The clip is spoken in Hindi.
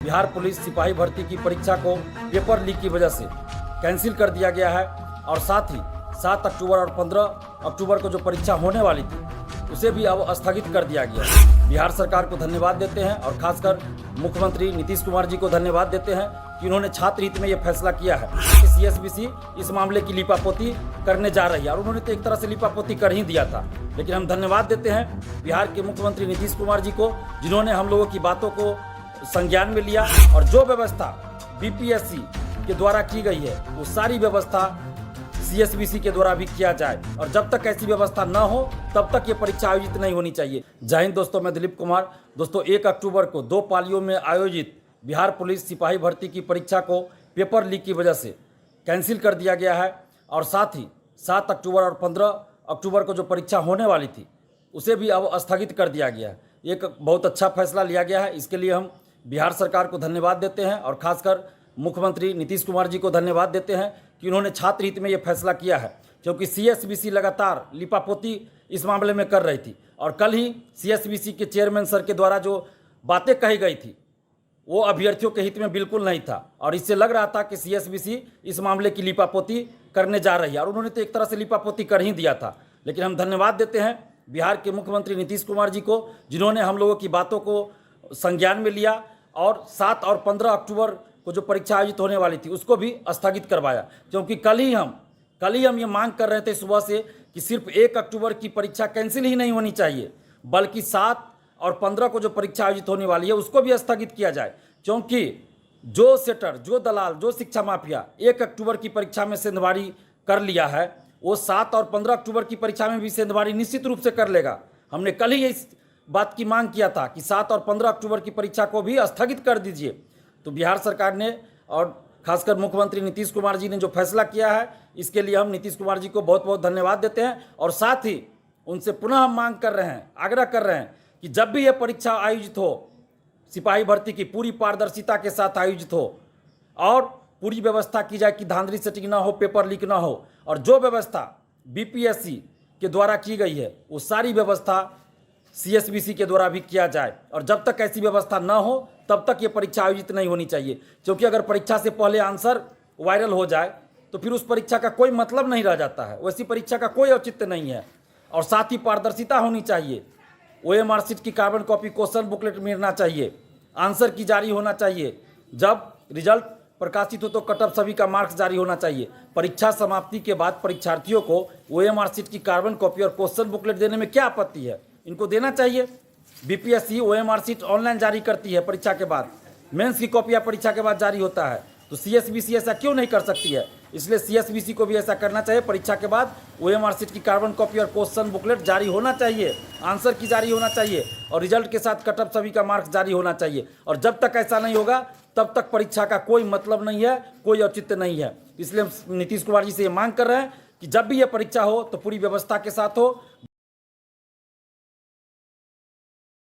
बिहार पुलिस सिपाही भर्ती की परीक्षा को पेपर लीक की वजह से कैंसिल कर दिया गया है और साथ ही 7 अक्टूबर और 15 अक्टूबर को जो परीक्षा होने वाली थी उसे भी अब स्थगित कर दिया गया है। बिहार सरकार को धन्यवाद देते हैं और खासकर मुख्यमंत्री नीतीश कुमार जी को धन्यवाद देते हैं कि उन्होंने छात्र हित में ये फैसला किया है कि सीएसबीसी इस मामले की लिपापोती करने जा रही है और उन्होंने तो एक तरह से लिपापोती कर ही दिया था। लेकिन हम धन्यवाद देते हैं बिहार के मुख्यमंत्री नीतीश कुमार जी को, जिन्होंने हम लोगों की बातों को संज्ञान में लिया और जो व्यवस्था बीपीएससी के द्वारा की गई है वो सारी व्यवस्था सीएसबीसी के द्वारा भी किया जाए और जब तक ऐसी व्यवस्था न हो तब तक ये परीक्षा आयोजित नहीं होनी चाहिए। जय हिंद दोस्तों, मैं दिलीप कुमार। दोस्तों 1 अक्टूबर को 2 पालियों में आयोजित बिहार पुलिस सिपाही भर्ती की परीक्षा को पेपर लीक की वजह से कैंसिल कर दिया गया है और साथ ही 7 अक्टूबर और 15 अक्टूबर को जो परीक्षा होने वाली थी उसे भी अब स्थगित कर दिया गया है। एक बहुत अच्छा फैसला लिया गया है, इसके लिए हम बिहार सरकार को धन्यवाद देते हैं और खासकर मुख्यमंत्री नीतीश कुमार जी को धन्यवाद देते हैं कि उन्होंने छात्र हित में ये फैसला किया है, क्योंकि सीएसबीसी लगातार लिपापोती इस मामले में कर रही थी और कल ही सीएसबीसी के चेयरमैन सर के द्वारा जो बातें कही गई थी वो अभ्यर्थियों के हित में बिल्कुल नहीं था और इससे लग रहा था कि सीएसबीसी इस मामले की लिपापोती करने जा रही है और उन्होंने तो एक तरह से लिपापोती कर ही दिया था। लेकिन हम धन्यवाद देते हैं बिहार के मुख्यमंत्री नीतीश कुमार जी को, जिन्होंने हम लोगों की बातों को संज्ञान में लिया और 7 और 15 अक्टूबर को जो परीक्षा आयोजित होने वाली थी उसको भी स्थगित करवाया, क्योंकि कल ही हम ये मांग कर रहे थे सुबह से कि सिर्फ 1 अक्टूबर की परीक्षा कैंसिल ही नहीं होनी चाहिए, बल्कि 7 और 15 को जो परीक्षा आयोजित होने वाली है उसको भी स्थगित किया जाए, क्योंकि जो सेटर, जो दलाल, जो शिक्षा माफिया 1 अक्टूबर की परीक्षा में सेंधमारी कर लिया है वो 7 और 15 अक्टूबर की परीक्षा में भी सेंधमारी निश्चित रूप से कर लेगा। हमने कल ही इस बात की मांग किया था कि 7 और 15 अक्टूबर की परीक्षा को भी स्थगित कर दीजिए। तो बिहार सरकार ने और खासकर मुख्यमंत्री नीतीश कुमार जी ने जो फैसला किया है इसके लिए हम नीतीश कुमार जी को बहुत बहुत धन्यवाद देते हैं और साथ ही उनसे पुनः हम मांग कर रहे हैं, आग्रह कर रहे हैं कि जब भी यह परीक्षा आयोजित हो सिपाही भर्ती की पूरी पारदर्शिता के साथ आयोजित हो और पूरी व्यवस्था की जाए कि धांधली सेटिंग ना हो, पेपर लीक ना हो और जो व्यवस्था बीपीएससी के द्वारा की गई है वो सारी व्यवस्था सीएसबीसी के द्वारा भी किया जाए और जब तक ऐसी व्यवस्था न हो तब तक ये परीक्षा आयोजित नहीं होनी चाहिए, क्योंकि अगर परीक्षा से पहले आंसर वायरल हो जाए तो फिर उस परीक्षा का कोई मतलब नहीं रह जाता है, वैसी परीक्षा का कोई औचित्य नहीं है। और साथ ही पारदर्शिता होनी चाहिए, ओएमआर शीट की कार्बन कॉपी, क्वेश्चन बुकलेट मिलना चाहिए, आंसर की जारी होना चाहिए, जब रिजल्ट प्रकाशित हो तो कटअप सभी का मार्क्स जारी होना चाहिए। परीक्षा समाप्ति के बाद परीक्षार्थियों को ओएमआर शीट की कार्बन कॉपी और क्वेश्चन बुकलेट देने में क्या आपत्ति है, इनको देना चाहिए। बीपीएससी ओएमआर शीट ऑनलाइन जारी करती है परीक्षा के बाद, मेंस की कॉपियाँ परीक्षा के बाद जारी होता है, तो सीएसबीसी ऐसा क्यों नहीं कर सकती है? इसलिए सीएसबीसी को भी ऐसा करना चाहिए। परीक्षा के बाद ओएमआर शीट की कार्बन कॉपी और क्वेश्चन बुकलेट जारी होना चाहिए, आंसर की जारी होना चाहिए और रिजल्ट के साथ कटअप सभी का मार्क्स जारी होना चाहिए। और जब तक ऐसा नहीं होगा तब तक परीक्षा का कोई मतलब नहीं है, कोई औचित्य नहीं है। इसलिए हम नीतीश कुमार जी से ये मांग कर रहे हैं कि जब भी ये परीक्षा हो तो पूरी व्यवस्था के साथ हो।